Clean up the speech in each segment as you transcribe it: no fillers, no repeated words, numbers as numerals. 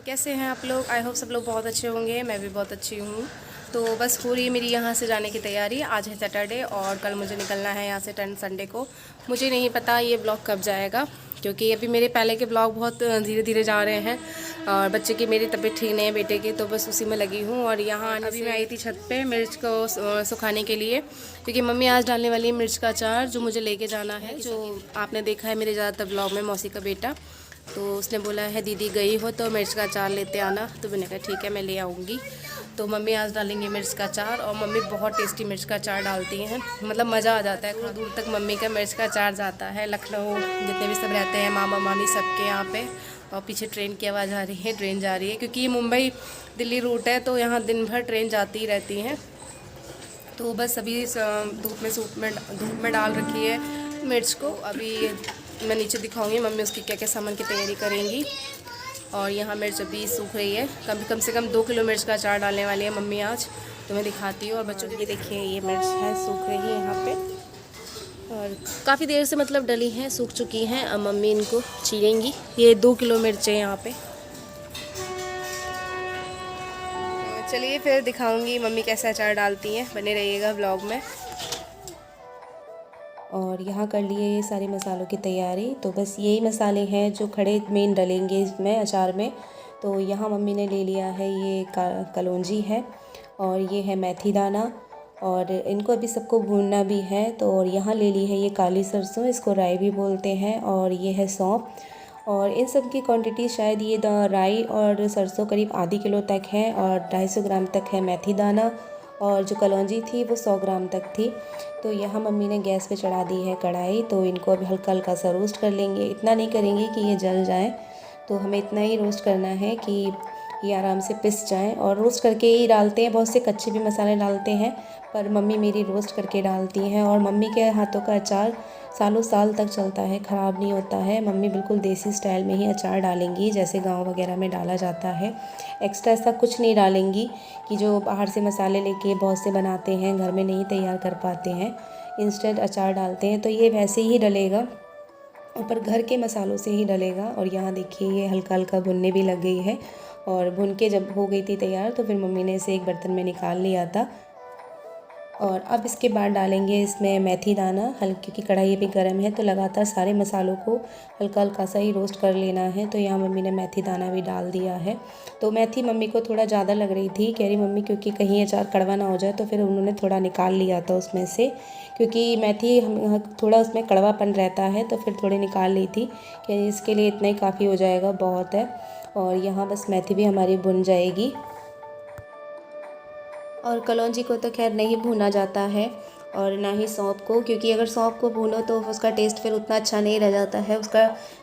कैसे हैं आप लोग। आई होप सब लोग बहुत अच्छे होंगे। मैं भी बहुत अच्छी हूँ। तो बस हो रही है मेरी यहाँ से जाने की तैयारी। आज है सैटरडे और कल मुझे निकलना है यहाँ से 10 संडे को। मुझे नहीं पता ये ब्लॉग कब जाएगा, क्योंकि अभी मेरे पहले के ब्लॉग बहुत धीरे धीरे जा रहे हैं और बच्चे की मेरी तबीयत ठीक नहीं है, बेटे की, तो बस उसी में लगी हूँ। और यहाँ अभी मैं आई थी छत पे मिर्च को सुखाने के लिए, क्योंकि मम्मी आज डालने वाली है मिर्च का अचार जो मुझे लेके जाना है। जो आपने देखा है मेरे ज़्यादातर ब्लॉग में, मौसी का बेटा, तो उसने बोला है दीदी गई हो तो मिर्च का अचार लेते आना। तो मैंने कहा ठीक है मैं ले आऊँगी। तो मम्मी आज डालेंगी मिर्च का अचार, और मम्मी बहुत टेस्टी मिर्च का अचार डालती हैं, मतलब मज़ा आ जाता है। दूर दूर तक मम्मी का मिर्च का अचार जाता है। लखनऊ जितने भी सब रहते हैं, मामा मामी सबके यहाँ पे। और पीछे ट्रेन की आवाज़ आ रही है, ट्रेन जा रही है, क्योंकि ये मुंबई दिल्ली रूट है, तो यहाँ दिन भर ट्रेन जाती रहती हैं। तो बस अभी धूप में डाल रखी है मिर्च को। अभी मैं नीचे दिखाऊंगी मम्मी उसकी क्या क्या सामान की तैयारी करेंगी। और यहाँ मिर्च अभी सूख रही है। कम से कम 2 किलो मिर्च का अचार डालने वाली है मम्मी आज, तो मैं दिखाती हूँ। और बच्चों की देखिए ये मिर्च है, सूख रही है यहाँ पे, और काफ़ी देर से मतलब डली हैं, सूख चुकी हैं। अब मम्मी इनको चीरेंगी। ये 2 किलो मिर्च है यहाँ पे। चलिए फिर दिखाऊंगी मम्मी कैसे अचार डालती हैं, बने रहिएगा ब्लॉग में। और यहाँ कर लिए ये सारे मसालों की तैयारी। तो बस यही मसाले हैं जो खड़े मेन डलेंगे इसमें अचार में। तो यहाँ मम्मी ने ले लिया है ये कलौंजी है, और ये है मेथी दाना, और इनको अभी सबको भूनना भी है। तो और यहाँ ले ली है ये काली सरसों, इसको राई भी बोलते हैं, और ये है सौंफ। और इन सब की क्वांटिटी शायद ये राई और सरसों करीब आधी किलो तक है, और 250 ग्राम तक है मेथी दाना, और जो कलौंजी थी वो 100 ग्राम तक थी। तो यहाँ मम्मी ने गैस पे चढ़ा दी है कढ़ाई। तो इनको अभी हल्का हल्का सा रोस्ट कर लेंगे। इतना नहीं करेंगे कि ये जल जाए, तो हमें इतना ही रोस्ट करना है कि ये आराम से पिस जाएं। और रोस्ट करके ही डालते हैं, बहुत से कच्चे भी मसाले डालते हैं, पर मम्मी मेरी रोस्ट करके डालती हैं। और मम्मी के हाथों का अचार सालों साल तक चलता है, ख़राब नहीं होता है। मम्मी बिल्कुल देसी स्टाइल में ही अचार डालेंगी, जैसे गांव वगैरह में डाला जाता है। एक्स्ट्रा ऐसा कुछ नहीं डालेंगी कि जो बाहर से मसाले लेके बहुत से बनाते हैं, घर में नहीं तैयार कर पाते हैं, इंस्टेंट अचार डालते हैं। तो ये वैसे ही डलेगा, ऊपर घर के मसालों से ही डलेगा। और यहाँ देखिए ये हल्का हल्का भुनने भी लग गई है। और भुन के जब हो गई थी तैयार, तो फिर मम्मी ने इसे एक बर्तन में निकाल लिया था। और अब इसके बाद डालेंगे इसमें मेथी दाना, क्योंकि कढ़ाई भी गर्म है, तो लगातार सारे मसालों को हल्का हल्का सा ही रोस्ट कर लेना है। तो यहाँ मम्मी ने मेथी दाना भी डाल दिया है। तो मेथी मम्मी को थोड़ा ज़्यादा लग रही थी, कह रही मम्मी क्योंकि कहीं अचार कड़वा ना हो जाए, तो फिर उन्होंने थोड़ा निकाल लिया था उसमें से, क्योंकि मेथी थोड़ा उसमें कड़वापन रहता है, तो फिर थोड़ी निकाल ली थी कि इसके लिए इतना ही काफ़ी हो जाएगा, बहुत है। और यहाँ बस मेथी भी हमारी भुन जाएगी। और कलौंजी को तो खैर नहीं भूना जाता है, और ना ही सौंफ को, क्योंकि अगर सौंफ को भूनो तो उसका टेस्ट फिर उतना अच्छा नहीं रह जाता है उसका।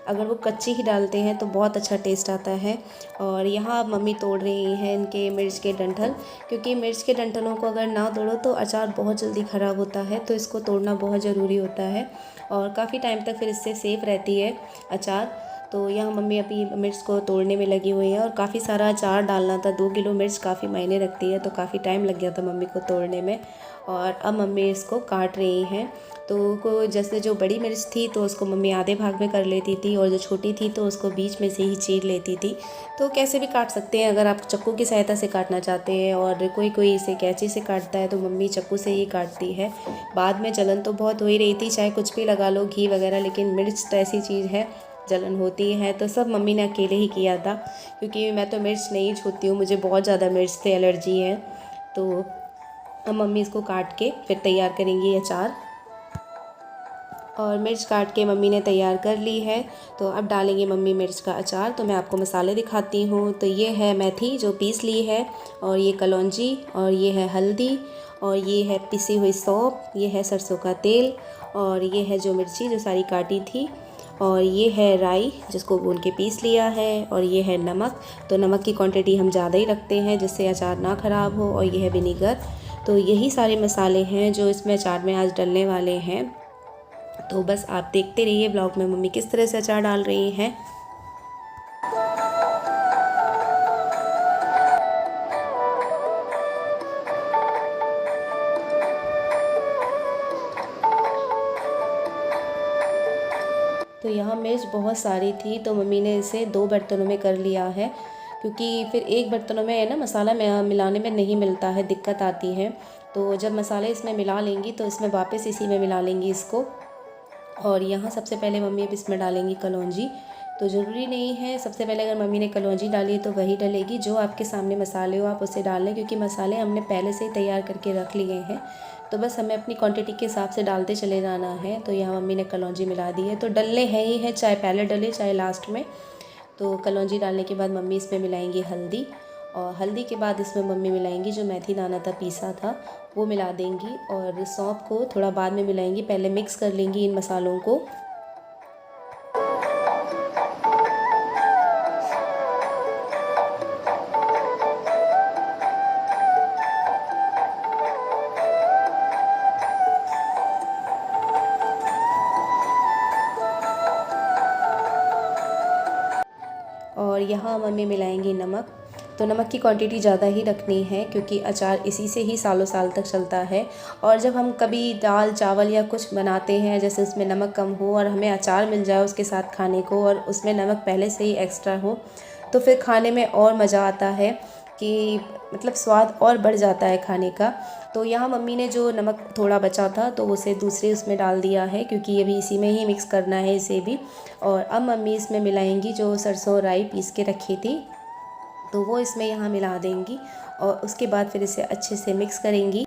अगर वो कच्ची ही डालते हैं तो बहुत अच्छा टेस्ट आता है। और यहाँ अब मम्मी तोड़ रही हैं इनके मिर्च के डंठल, क्योंकि मिर्च के डंठलों को अगर ना तोड़ो तो अचार बहुत जल्दी ख़राब होता है, तो इसको तोड़ना बहुत ज़रूरी होता है। और काफ़ी टाइम तक फिर इससे सेफ़ रहती है अचार। तो यहाँ मम्मी अभी मिर्च को तोड़ने में लगी हुई है, और काफ़ी सारा अचार डालना था। 2 किलो मिर्च काफ़ी मायने रखती है, तो काफ़ी टाइम लग गया था मम्मी को तोड़ने में। और अब मम्मी इसको काट रही हैं। तो जैसे जो बड़ी मिर्च थी तो उसको मम्मी आधे भाग में कर लेती थी, और जो छोटी थी तो उसको बीच में से ही चीर लेती थी। तो कैसे भी काट सकते हैं, अगर आप चाकू की सहायता से काटना चाहते हैं, और कोई इसे कैंची से काटता है, तो मम्मी चाकू से ही काटती है। बाद में जलन तो बहुत हो ही रही थी, चाहे कुछ भी लगा लो, घी वगैरह, लेकिन मिर्च तो ऐसी चीज़ है, जलन होती है। तो सब मम्मी ने अकेले ही किया था, क्योंकि मैं तो मिर्च नहीं छूती हूँ, मुझे बहुत ज़्यादा मिर्च से एलर्जी है। तो अब मम्मी इसको काट के फिर तैयार करेंगी अचार। और मिर्च काट के मम्मी ने तैयार कर ली है। तो अब डालेंगे मम्मी मिर्च का अचार। तो मैं आपको मसाले दिखाती हूँ। तो ये है मेथी जो पीस ली है, और ये कलौंजी, और ये है हल्दी, और ये है पिसी हुई सौंफ, ये है सरसों का तेल, और ये है जो मिर्ची जो सारी काटी थी, और ये है राई जिसको भून के पीस लिया है, और ये है नमक। तो नमक की क्वांटिटी हम ज़्यादा ही रखते हैं जिससे अचार ना ख़राब हो। और ये है विनीगर। तो यही सारे मसाले हैं जो इसमें अचार में आज डलने वाले हैं। तो बस आप देखते रहिए ब्लॉग में मम्मी किस तरह से अचार डाल रही हैं। तो यहाँ मिर्च बहुत सारी थी, तो मम्मी ने इसे 2 बर्तनों में कर लिया है, क्योंकि फिर एक बर्तनों में है ना मसाला मिलाने में नहीं मिलता है, दिक्कत आती है। तो जब मसाले इसमें मिला लेंगी तो इसमें वापस इसी में मिला लेंगी इसको। और यहाँ सबसे पहले मम्मी अब इसमें डालेंगी कलौंजी। तो ज़रूरी नहीं है सबसे पहले अगर मम्मी ने कलौंजी डाली तो वही डलेगी, जो आपके सामने मसाले हो आप उसे डाल लें, क्योंकि मसाले हमने पहले से ही तैयार करके रख लिए हैं। तो बस हमें अपनी क्वांटिटी के हिसाब से डालते चले जाना है। तो यहाँ मम्मी ने कलौंजी मिला दी है, तो डलने है ही है, चाहे पहले डले चाहे लास्ट में। तो कलौंजी डालने के बाद मम्मी इसमें मिलाएंगी हल्दी, और हल्दी के बाद इसमें मम्मी मिलाएंगी जो मेथी दाना था पीसा था वो मिला देंगी, और सौंफ को थोड़ा बाद में मिलाएंगी। पहले मिक्स कर लेंगी इन मसालों को। और यहाँ मम्मी मिलाएंगी नमक। तो नमक की क्वांटिटी ज़्यादा ही रखनी है, क्योंकि अचार इसी से ही सालों साल तक चलता है। और जब हम कभी दाल चावल या कुछ बनाते हैं, जैसे उसमें नमक कम हो और हमें अचार मिल जाए उसके साथ खाने को, और उसमें नमक पहले से ही एक्स्ट्रा हो, तो फिर खाने में और मज़ा आता है कि मतलब स्वाद और बढ़ जाता है खाने का। तो यहाँ मम्मी ने जो नमक थोड़ा बचा था तो उसे दूसरे उसमें डाल दिया है, क्योंकि ये भी इसी में ही मिक्स करना है इसे भी। और अब मम्मी इसमें मिलाएंगी जो सरसों राई पीस के रखी थी, तो वो इसमें यहाँ मिला देंगी, और उसके बाद फिर इसे अच्छे से मिक्स करेंगी।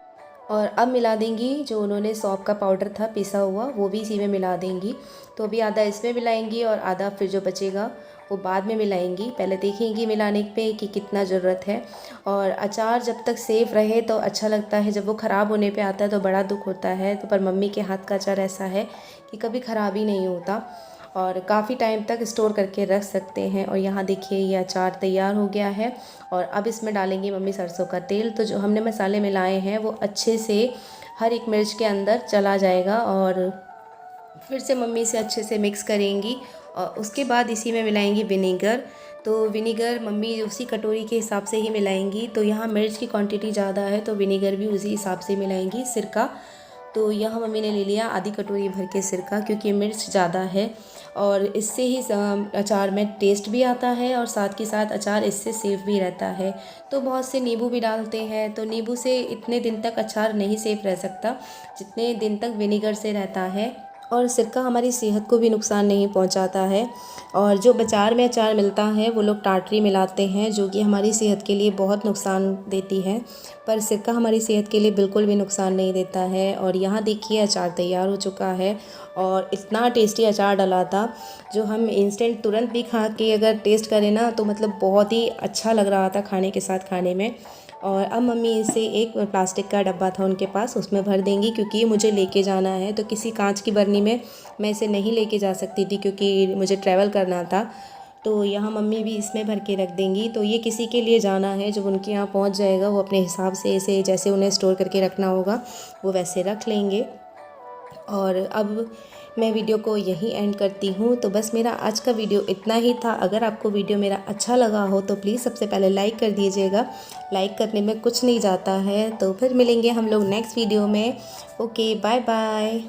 और अब मिला देंगी जो उन्होंने सौंफ का पाउडर था पिसा हुआ, वो भी इसी में मिला देंगी। तो अभी आधा इसमें मिलाएंगी और आधा फिर जो बचेगा वो बाद में मिलाएंगी। पहले देखेंगी मिलाने पे कि कितना ज़रूरत है। और अचार जब तक सेफ़ रहे तो अच्छा लगता है, जब वो ख़राब होने पे आता है तो बड़ा दुख होता है। तो पर मम्मी के हाथ का अचार ऐसा है कि कभी ख़राब ही नहीं होता, और काफ़ी टाइम तक स्टोर करके रख सकते हैं। और यहाँ देखिए ये अचार तैयार हो गया है। और अब इसमें डालेंगी मम्मी सरसों का तेल। तो जो हमने मसाले मिलाए हैं वो अच्छे से हर एक मिर्च के अंदर चला जाएगा, और फिर से मम्मी इसे अच्छे से मिक्स करेंगी। और उसके बाद इसी में मिलाएंगी विनेगर। तो विनेगर मम्मी उसी कटोरी के हिसाब से ही मिलाएंगी। तो यहाँ मिर्च की क्वांटिटी ज़्यादा है तो विनेगर भी उसी हिसाब से मिलाएंगी। सिरका, तो यहाँ मम्मी ने ले लिया आधी कटोरी भर के सिरका, क्योंकि मिर्च ज़्यादा है और इससे ही अचार में टेस्ट भी आता है, और साथ के साथ अचार इससे सेफ़ भी रहता है। तो बहुत से नींबू भी डालते हैं, तो नींबू से इतने दिन तक अचार नहीं सेफ़ रह सकता जितने दिन तक विनेगर से रहता है। और सिरका हमारी सेहत को भी नुकसान नहीं पहुंचाता है। और जो बाज़ार में अचार मिलता है वो लोग टाटरी मिलाते हैं, जो कि हमारी सेहत के लिए बहुत नुकसान देती है, पर सिरका हमारी सेहत के लिए बिल्कुल भी नुकसान नहीं देता है। और यहाँ देखिए अचार तैयार हो चुका है, और इतना टेस्टी अचार डला था, जो हम इंस्टेंट तुरंत भी खा के अगर टेस्ट करें ना तो मतलब बहुत ही अच्छा लग रहा था खाने के साथ खाने में। और अब मम्मी इसे एक प्लास्टिक का डब्बा था उनके पास, उसमें भर देंगी, क्योंकि ये मुझे लेके जाना है। तो किसी कांच की बर्नी में मैं इसे नहीं लेके जा सकती थी, क्योंकि मुझे ट्रैवल करना था। तो यहाँ मम्मी भी इसमें भर के रख देंगी। तो ये किसी के लिए जाना है, जब उनके यहाँ पहुँच जाएगा वो अपने हिसाब से इसे जैसे उन्हें स्टोर करके रखना होगा वो वैसे रख लेंगे। और अब मैं वीडियो को यहीं एंड करती हूँ। तो बस मेरा आज का वीडियो इतना ही था। अगर आपको वीडियो मेरा अच्छा लगा हो तो प्लीज़ सबसे पहले लाइक कर दीजिएगा, लाइक करने में कुछ नहीं जाता है। तो फिर मिलेंगे हम लोग नेक्स्ट वीडियो में। Okay, bye bye.